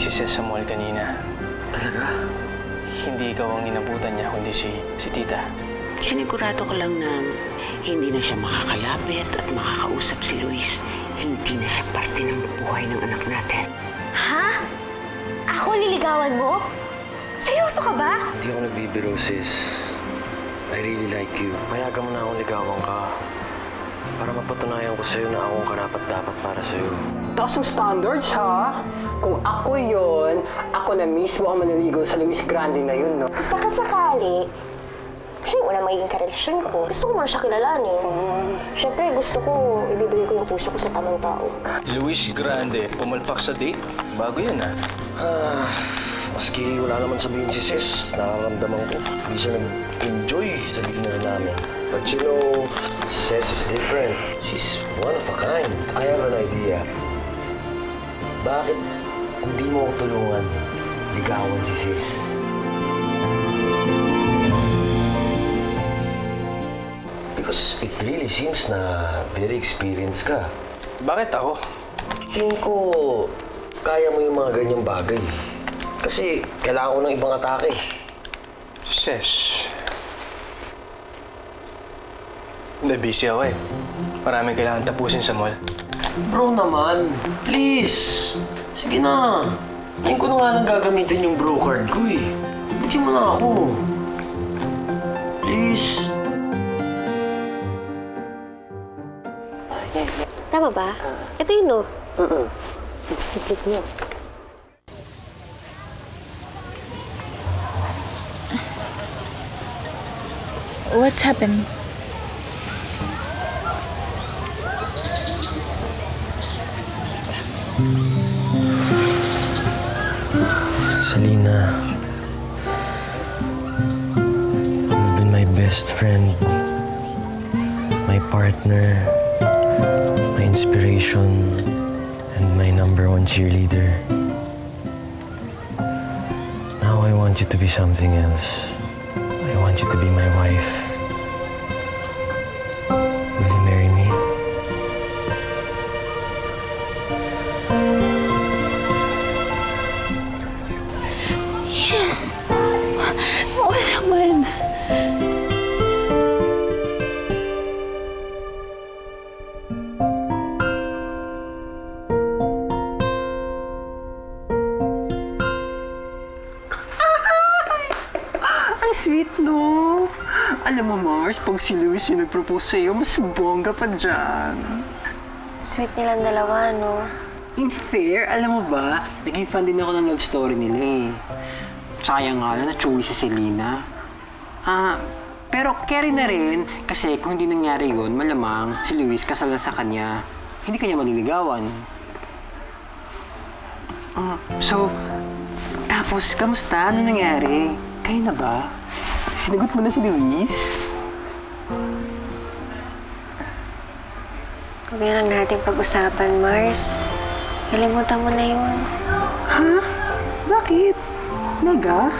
si Ces sa mall kanina. Talaga? Hindi ikaw ang inabutan niya, kundi si tita. Sinigurado ko lang na hindi na siya makakalapit at makakausap si Luis. Hindi na siya parte ng buhay ng anak natin. Ha? Ako liligawan mo? Seryoso ka ba? Hindi ako nagbibiro, sis. I really like you. Payagan mo na akong ligawan ka. Para mapatunayan ko sa'yo na akong karapat-dapat para sa'yo. Taas ng standards, ha? Kung ako yon, ako na mismo ang maniligaw sa Luis Grande na yun, no? Sakasakali, siya yung unang magiging karelasyon ko. Gusto ko muna siya kilalanin. Siyempre, gusto ko ibibigay ko yung puso ko sa tamang tao. Luis Grande, pumalpak sa date? Bago yun, ha? Maski wala naman sabihin si sis, nakaramdaman ko. Hindi siya nag-enjoy sa dinner namin. But you know, Sis is different. She's one of a kind. I have an idea. Bakit hindi mo ako tulungan ligawan si sis? Because it really seems na very experienced ka. Bakit ako? Tingin ko, kaya mo yung mga ganyang bagay. Kasi kailangan ko ng ibang atake. Ces. Hindi, busy ako eh. Maraming kailangan tapusin sa mall. Bro naman, please. Sige na. Ngayon ko na nga lang gagamitin yung bro card ko eh. Bigyan mo na ako. Please. Tama ba? Ito yun, no? Click mo. What's happened? Selena, you've been my best friend, my partner, my inspiration, and my #1 cheerleader. Now I want you to be something else. I want you to be my wife. Will you marry me? Yes! Oo naman. Ang sweet, no? Alam mo, Mars, pag si Luis yung nag-propose sa'yo, mas bongga pa dyan. Sweet nilang dalawa, no? In fair, alam mo ba, naging fan din ako ng love story nila eh. Sayang nga lang na choice si Selena. Pero carry na rin, kasi kung hindi nangyari yun, malamang si Luis kasal na sa kanya, hindi kanya maliligawan. Tapos, kamusta? Ano nangyari? Kayo na ba? Sinagot mo na si Luis? Huwag na lang natin pag-usapan, Mars. Kalimutan mo na yun. Ha? Bakit? Naga?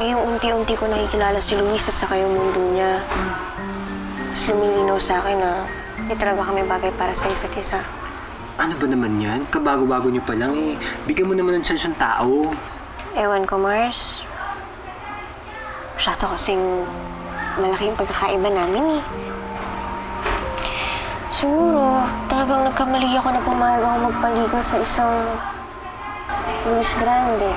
Ngayong unti-unti ko nakikilala si Luis at saka yung mundo niya. Mas lumilinaw sa akin na hindi talaga kami bagay para sa isa't isa. Ano ba naman yan? Kabago-bago niyo pa lang eh. Bigyan mo naman ng chance yung tao. Ewan ko, Mars. Masyado kasing malaki yung pagkakaiba namin eh. Siguro, talagang nagkamali ako na pumayag ako magpaligaw sa isang Luis Grande.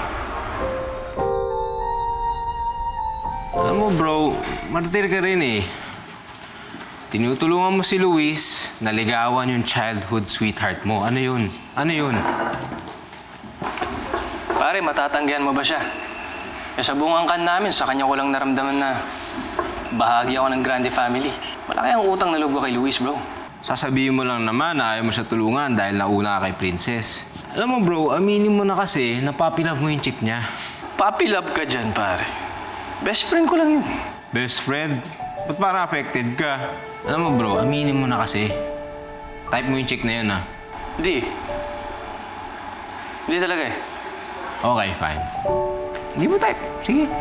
Alam mo bro, martir ka rin eh. Tinutulungan mo si Luis na ligawan yung childhood sweetheart mo. Ano yun? Ano yun? Pare, matatanggihan mo ba siya? Eh, sa buong angkan namin, sa kanya ko lang naramdaman na bahagi ako ng Grande family. Wala kayang utang na loob ko kay Luis, bro. Sasabihin mo lang naman na ayaw mo siya tulungan dahil nauna ka kay Princess. Alam mo bro, aminin mo na kasi na papilove mo yung chick niya. Puppy love ka dyan, pare. Best friend ko lang yun. Best friend? Ba't parang affected ka? Alam mo bro, aminin mo na kasi. Type mo yung chick na yun ha. Hindi. Hindi talaga eh. Okay, fine. Hindi mo type. Sige.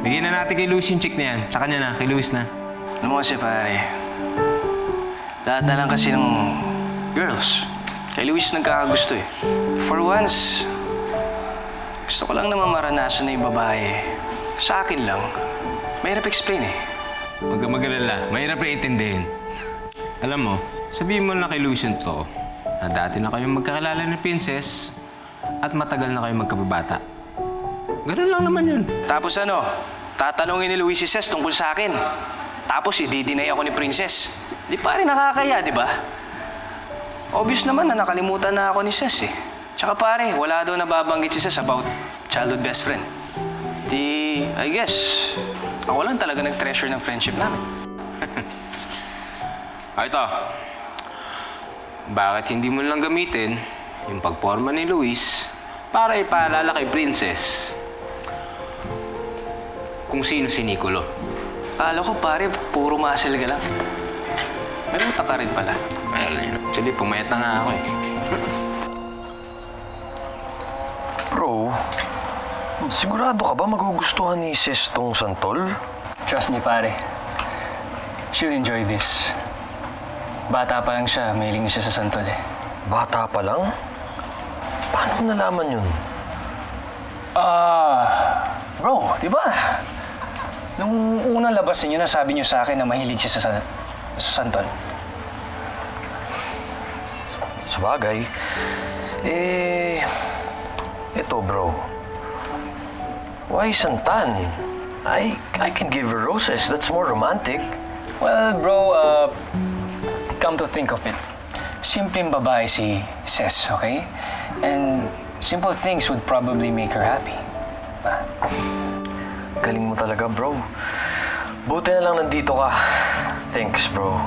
Bigyan na natin kay Luis yung chick na yan. Sa kanya na, kay Luis na. Alam mo kasi pare, lahat na lang kasi ng Girls, kay Luis nagkakagusto eh. For once, gusto ko lang naman maranasan na yung babae. Sa akin lang. Mahirap explain eh. Huwag ka mag-alala. Mahirap na intindihin. Alam mo, sabihin mo na kay Luis yung totoo na dati na kayong magkakilala ni Princess at matagal na kayong magkababata. Ganun lang naman yun. Tapos ano, tatanungin ni Luis si Ces tungkol sa akin. Tapos i-deny ako ni Princess. Di pa rin nakakaya, di ba? Obvious naman na nakalimutan na ako ni Ces eh. Tsaka pare, wala daw nababanggit si Ces about childhood best friend. Di, I guess, ako lang talaga nag-treasure ng friendship namin. Ito. Bakit hindi mo lang gamitin yung pagporma ni Luis para ipaalala kay Princess kung sino si Nicolo? Akala ko pare, puro muscle ka lang. Pero taka rin pala. Well, actually, pumayat na nga ako eh. Bro, sigurado ka ba magugustuhan ni Ces tong santol? Trust me pare, she'll enjoy this. Bata pa lang siya, mahiling siya sa santol eh. Bata pa lang? Paano mo nalaman yun? Bro, di ba? Nung unang labas ninyo, nasabi niyo sa akin na mahilig siya sa santol. Sabagay. Ito bro. Why santan? I can give her roses. That's more romantic. Well, bro, come to think of it, simpleng babae si Ces, okay? And simple things would probably make her happy. Diba? Galing mo talaga, bro. Buti na lang nandito ka. Thanks, bro.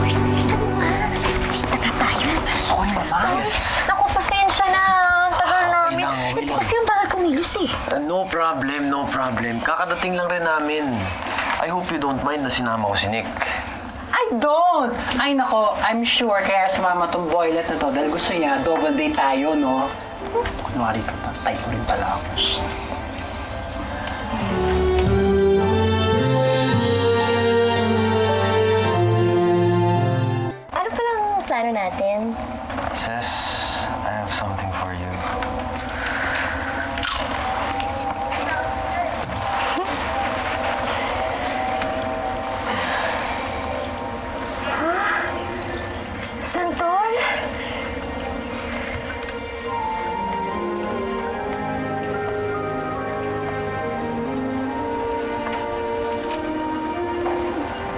Bilisan mo nga. Late na tayo. Okay, mamayos. Naku, pasensya na. Ang tagal namin. okay Ito lang. kasi yung bagal kumilos eh. No problem, no problem. Kakadating lang rin namin. I hope you don't mind na sinama ko si Nick. I don't! Ay nako, I'm sure kaya sumama tong boylet na to dahil gusto niya double date tayo, no? Kunwari ka pa, type rin pala ako. Ano palang plano natin? Ces, I have something for you. Santol?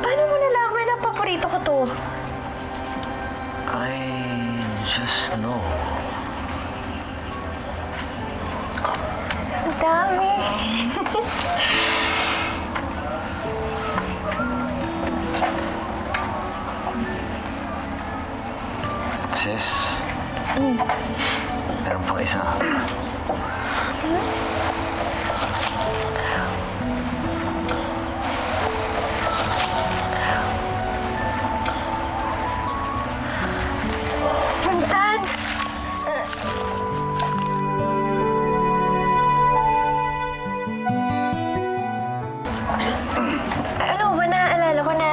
Paano mo nalaman na paborito ko to? I just know. Ang dami. Sis, meron pang isa. Santan! Alam mo ba, naaalala ko na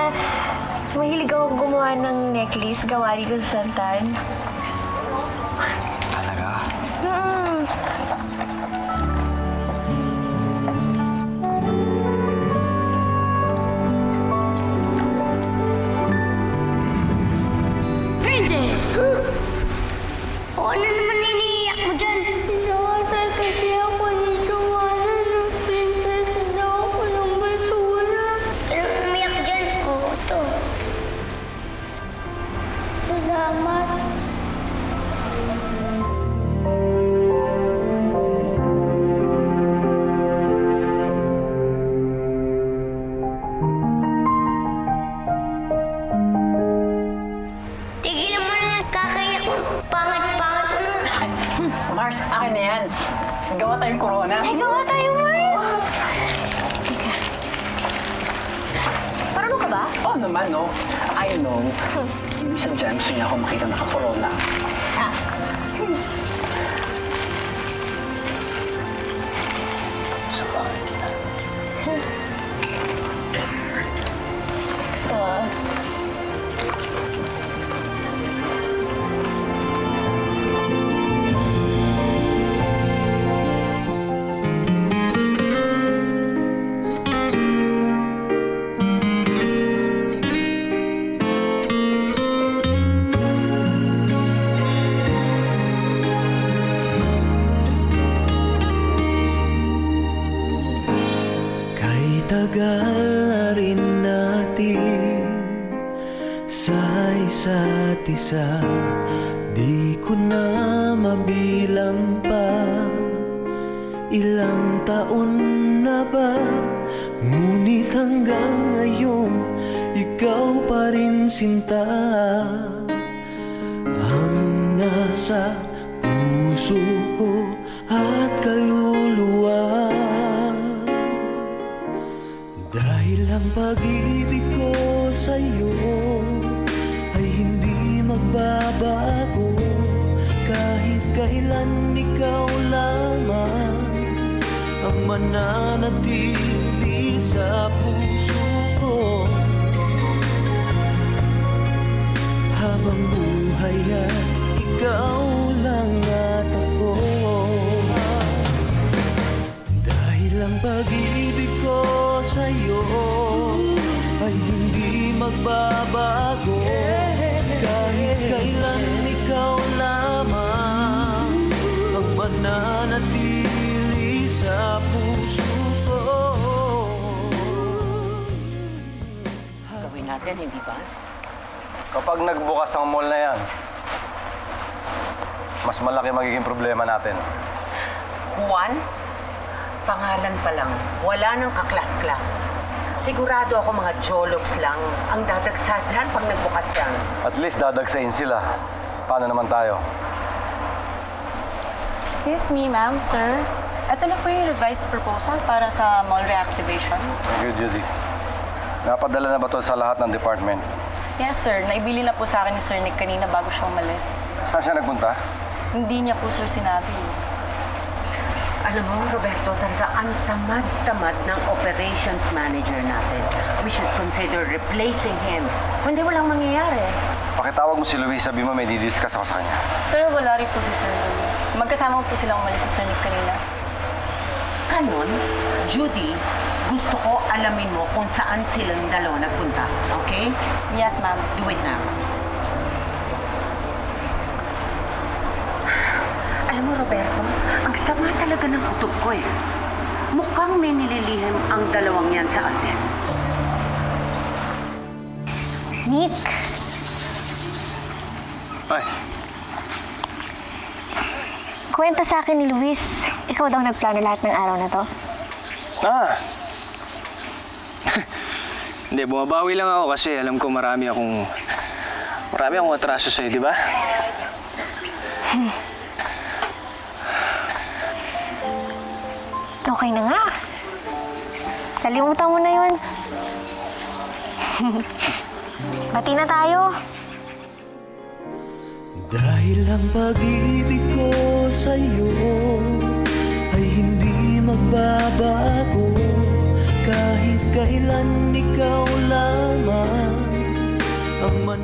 mahilig akong gumawa ng necklace gawa dito sa Santan. Talaga? Mm. Princess! O ano naman iniiyak mo dyan? Pinakasal kasi ako ni Joanna ng princess. Hindi ako ng basura. Anong umiyak dyan? Oo, to. Salamat. Tigilan mo na, kakayak mo. Pangit-pangit mo na. Mars, akin na yan. Gawa tayong corona. Ay, gawa tayo, Mars! Parang ka ba? Oo naman, no? I know. Minsan dyan, gusto niya ako makita naka-corona. Sa bakit? tagal na rin natin sa isa't isa, di ko na mabilang pa. Ilang taon na ba? Ngunit hanggang ngayon, ikaw pa rin sinta ang nasa puso ko at kaluluwa. Dahil ang pag-ibig ko sa'yo ay hindi magbabago, kahit kailan ikaw lamang ang mananatili sa puso ko. Habang buhay ay ikaw lang at ako. Dahil ang pag-ibig ko sa'yo ay hindi magbabago, kahit kailan ikaw lamang ang mananatili sa puso ko. Gawin natin, hindi ba? Kapag nagbukas ang mall na yan, mas malaki magiging problema natin. Juan, pangalan pa lang, wala nang kaklas-klas. Sigurado ako mga jologs lang ang dadagsa dyan pag nagbukas yan. At least dadagsain sila. Paano naman tayo? Excuse me, ma'am, sir. Ito na po yung revised proposal para sa mall reactivation. Thank you, Judy. Napadala na ba ito sa lahat ng department? Yes, sir. Naibili na po sa akin ni Sir Nick kanina bago siya umalis. Saan siya nagpunta? Hindi niya po, sir, sinabi. Alam mo, Roberto, talaga ang tamad-tamad ng operations manager natin. We should consider replacing him. Kundi walang mangyayari. Pakitawag mo si Luis, sabi mo may didiscuss ako sa kanya. Sir, wala rin po si Sir Luis. Magkasama po silang umalis si Sir Nick kanina. Ganon, Judy, gusto ko alamin mo kung saan silang dalawa nagpunta. Okay? Yes, ma'am. Do it now. Alam mo, Roberto, ang sama talaga ng kutob ko eh. Mukhang may nililihim ang dalawang yan sa atin. Nick, Ay, kwenta sa akin ni Luis, ikaw daw nagplano lahat ng araw na to. Hindi, bumabawi lang ako kasi alam ko marami akong atraso sa'yo, di ba? Okay na nga. Kalimutan mo na yun. Bati na tayo. Dahil ang pag-ibig ko sa'yo ay hindi magbabago, kahit kailan ikaw lamang ang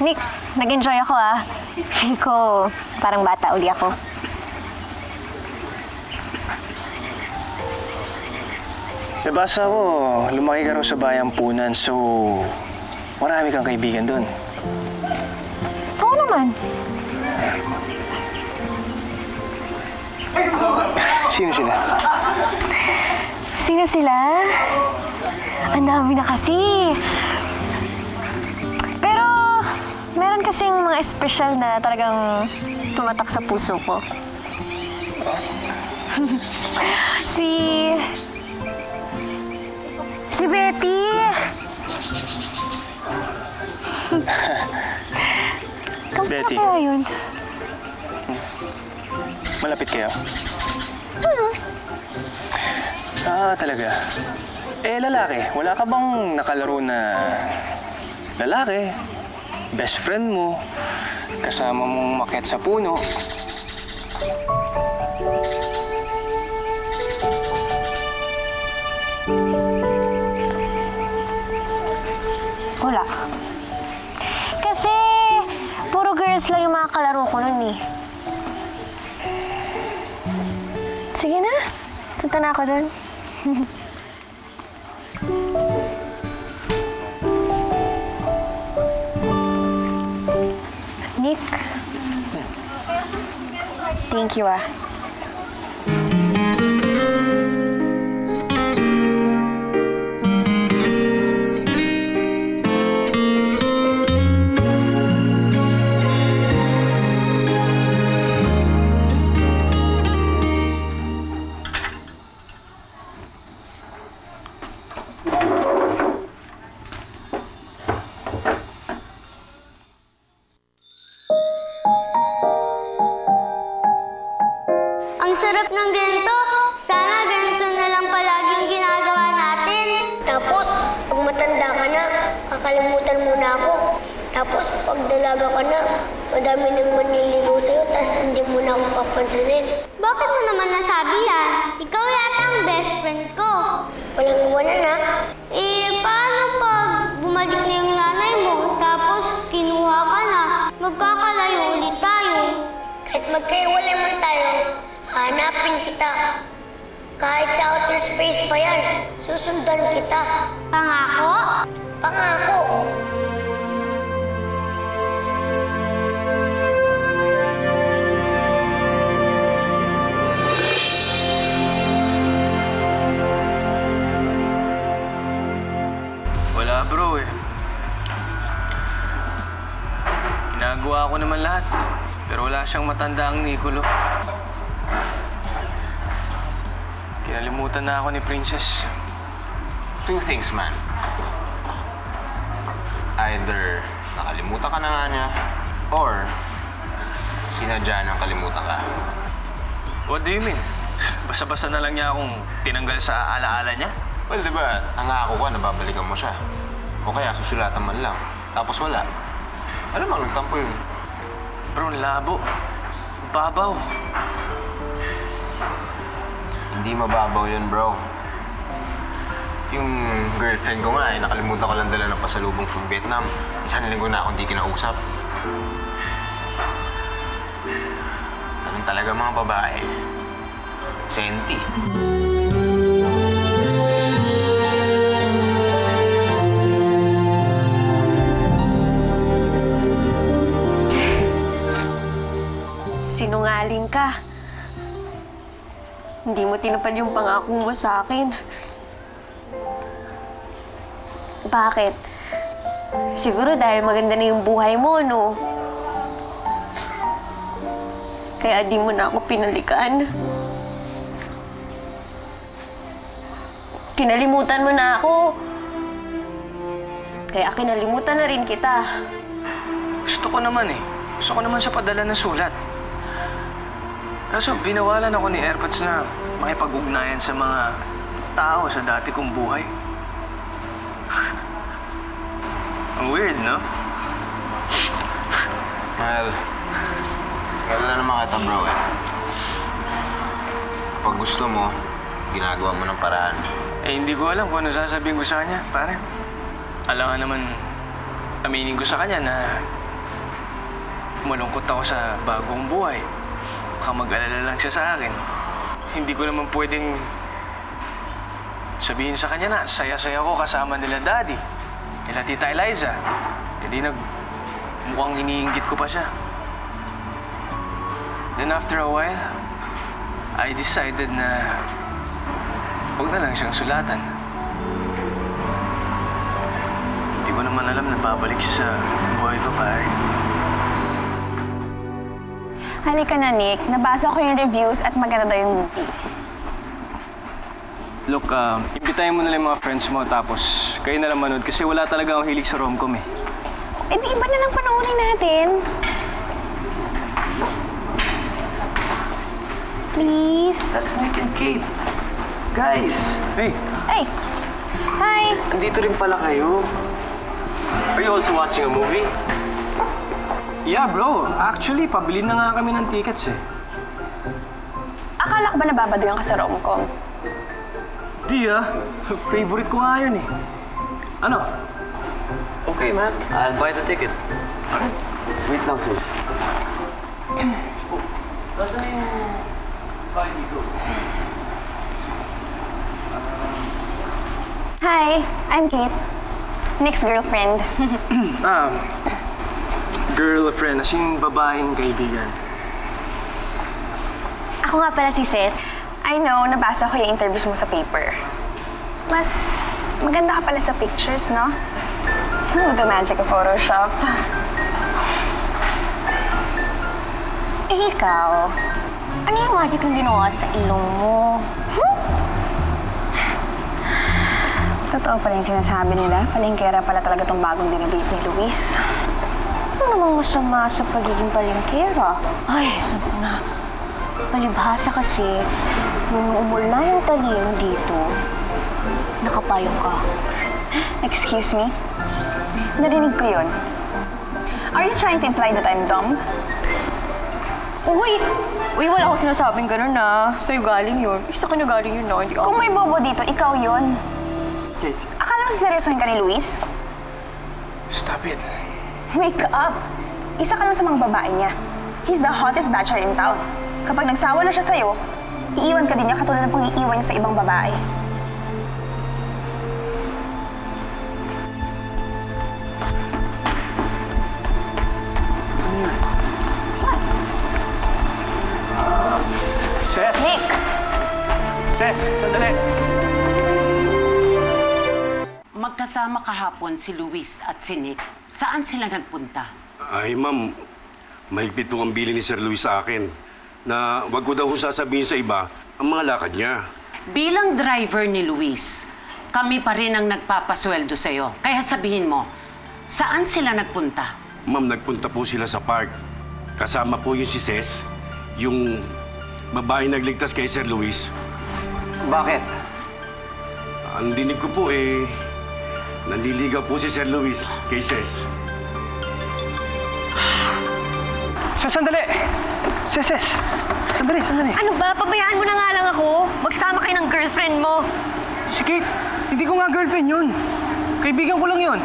Nick, nag-enjoy ako ah. Feel ko parang bata uli ako. Nabasa ko, lumaki ka raw sa bayang Punan, so marami kang kaibigan doon. Oo naman. Sino sila? Sino sila? Ang dami na kasi. Pero, meron kasing mga espesyal na talagang tumatak sa puso ko. Si Betty! Kamusta Betty. na kaya yun? Malapit kayo? Talaga. Lalaki. Wala ka bang nakalaro na lalaki? Best friend mo? Kasama mong makyat sa puno? Wala. Kasi, puro girls lang yung mga kalaro ko nun eh. Sige na. Punta na ako dun. Nick. Thank you, ah. Ang sarap ng ganito. Sana ganito na lang palaging ginagawa natin. Tapos, pag matanda ka na, kakalimutan mo na ako. Tapos, pag dalaga ka na, madami nang manliligaw sa'yo, tapos hindi mo na ako papansinin. Bakit mo naman nasabi yan? Ikaw yata ang best friend ko. Walang iwanan na. Paano pag bumalik na yung nanay mo, tapos kinuha ka na? Magkakalayo ulit tayo. Kahit magkaiwalay man tayo, hanapin kita. Kahit sa outer space pa yan, susundan kita. Pangako? Pangako. Wala bro eh. Ginagawa ko naman lahat. Pero wala siyang matandaang Nicolo. Kinalimutan na ako ni Princess. Two things, man. Either nakalimutan ka na nga niya, or sinadya nang kalimutan ka. What do you mean? Basta-basta na lang niya akong tinanggal sa alaala niya? Well, di ba, nangako ka na babalikan mo siya. O kaya susulatan man lang. Tapos wala. Alam mo, nagtampo yun. Bro, labo. Babaw. Hindi mababaw yun, bro. Yung girlfriend ko nga, nakalimutan ko lang dala ng pasalubong from Vietnam. Isang linggo na akong di kinausap. Ganun talaga mga babae. Senti. Sinungaling ka. Hindi mo tinupad yung pangako mo sa akin. Bakit? Siguro dahil maganda na yung buhay mo, no? Kaya di mo na ako pinalikan. Kinalimutan mo na ako. Kaya kinalimutan na rin kita. Gusto ko naman eh. Gusto ko naman siya padala ng sulat. Kaso binawalan ako ni Airpods na makipag-ugnayan sa mga tao sa dati kong buhay. Ang weird, no? Well, kailan na naman kita, bro, eh. Pag gusto mo, ginagawa mo ng paraan. Eh, hindi ko alam kung ano sasabihin ko sa kanya, pare. Alam nga naman, aminin ko sa kanya na malungkot ako sa bagong buhay. Baka mag-alala lang siya sa akin. Hindi ko naman pwedeng sabihin sa kanya na saya-saya ko kasama nila Daddy, nila Tita Eliza. E di mukhang iniinggit ko pa siya. Then after a while, I decided na huwag na lang siyang sulatan. Hindi ko naman alam na babalik siya sa buhay ko, pare. Halika na, Nick. Nabasa ko yung reviews at maganda daw yung movie. Look, imbitahin mo na lang yung mga friends mo tapos kayo na lang manood kasi wala talaga akong hilig sa rom-com eh. Eh di iba na lang panoorin natin. Please. That's Nick and Kate. Guys! Hey! Ay! Hi! Andito rin pala kayo. Are you also watching a movie? Yeah, bro. Actually, pabili na nga kami ng tickets eh. Akala ko ba nababaduyan ka sa rom-com? Di ah. Favorite ko nga yun eh. Ano? Okay, man. I'll buy the ticket. Alright. Wait lang, sis. Oh, nasaan na yung bahay dito? Hi, I'm Kate. Nick's girlfriend. girlfriend, as in babaeng kaibigan. Ako nga pala si Ses. I know, nabasa ko yung interviews mo sa paper. Mas maganda ka pala sa pictures, no? The magic of Photoshop. Eh, ikaw, ano yung magic na ginawa sa ilong mo? Totoo pala yung sinasabi nila. Palengkera pala talaga tong bagong dinidate ni Luis. Ano namang masama sa pagiging palengkera? Ay, ano na. Palibhasa kasi, nung umula yung talino dito, nakapayong ka. Excuse me? Narinig ko yun. Are you trying to imply that I'm dumb? Uy! Uy, wala akong sinasabing ganun na. Sa'yo galing yun. Isa ka na galing yun na. Hindi ako. Kung may bobo dito, ikaw yun. Kate, Akala mo seryosohin ka ni Luis? stop it. Wake up! Isa ka lang sa mga babae niya. He's the hottest bachelor in town. Kapag nagsawa na siya sa'yo, iiwan ka din niya katulad ng pang-iiwan niya sa ibang babae. Ses! Nick! Ses, sandali! Magkasama kahapon si Luis at si Nick. Saan sila nagpunta? Ay, ma'am, mahigpit po ang bili ni Sir Luis sa akin na wag ko daw sasabihin sa iba ang mga lakad niya. Bilang driver ni Luis, kami pa rin ang nagpapasweldo sa'yo. Kaya sabihin mo, saan sila nagpunta? Ma'am, nagpunta po sila sa park. Kasama po yung si Ces, yung babae nagligtas kay Sir Luis. Bakit? Ang dinig ko po nanliligaw po si Sir Luis kay Ces. Ses, sandali! Ses! Sandali! Ano ba? Pabayaan mo na nga lang ako. Magsama kayo ng girlfriend mo. Si Kate, hindi ko nga girlfriend yun. Kaibigan ko lang yun.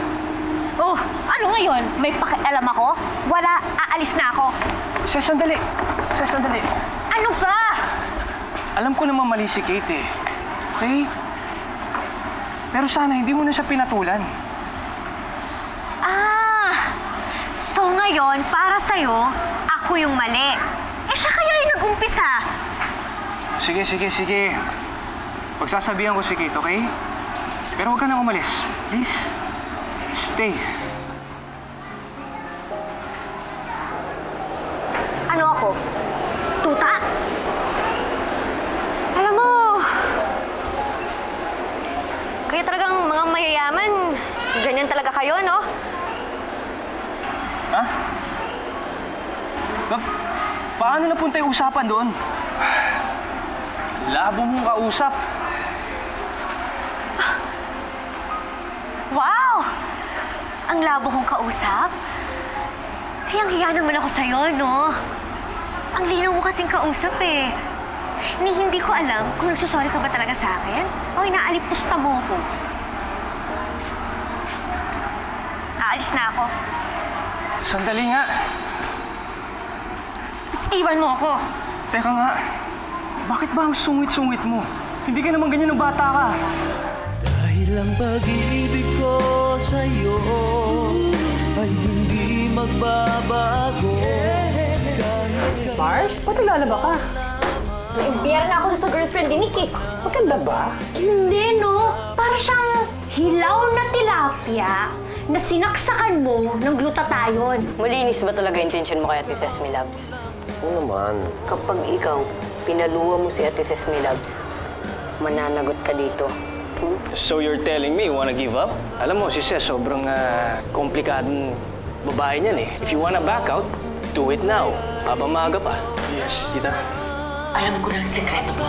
Oh, ano ngayon? May pakialam ako? Wala, aalis na ako. Ses, sandali! Ses, sandali! Ano ba? Alam ko naman mali si Kate eh. Okay? Pero sana hindi mo na siya pinatulan. So ngayon, para sa'yo, ako yung mali. Eh siya kaya yung nag-umpisa. Sige. Pagsasabihan ko si Kate, okay? Pero huwag ka na umalis. Please, stay. Ano ako? Tuta? Alam mo, kayo talagang mga mayayaman. Ganyan talaga kayo, no? Ha? Paano napunta yung usapan doon? Labo mong kausap. Wow! Ang labo kong kausap. Hiyang-hiya naman ako sa'yo, no? Ang linaw mo kasing kausap eh. Hindi ko alam kung nagsasorry ka ba talaga sa akin o inaalipusta mo ko. Aalis na ako. Sandali nga. Iwan mo ako. Teka nga, bakit ba ang sungit-sungit mo? Hindi ka naman ganyan ng bata ka. Dahil ang pag-ibig ko sa'yo ay hindi magbabago. Mars, ba't naglalaba ka? Naimbiyar na ako sa girlfriend ni Nick eh. Maganda ba? Hindi, no? Para siyang hilaw na tilapia na sinaksakan mo ng glutathione. Malinis ba talaga intention mo kay Ate Sesame Loves? Oo naman. Kapag ikaw, pinaluwa mo si Ate Sesame Loves, mananagot ka dito. So you're telling me you wanna give up? Alam mo, si Ces, sobrang komplikadong babae niyan eh. If you wanna back out, do it now. Papamaga pa. Yes, tita. Alam ko na ang sekreto mo.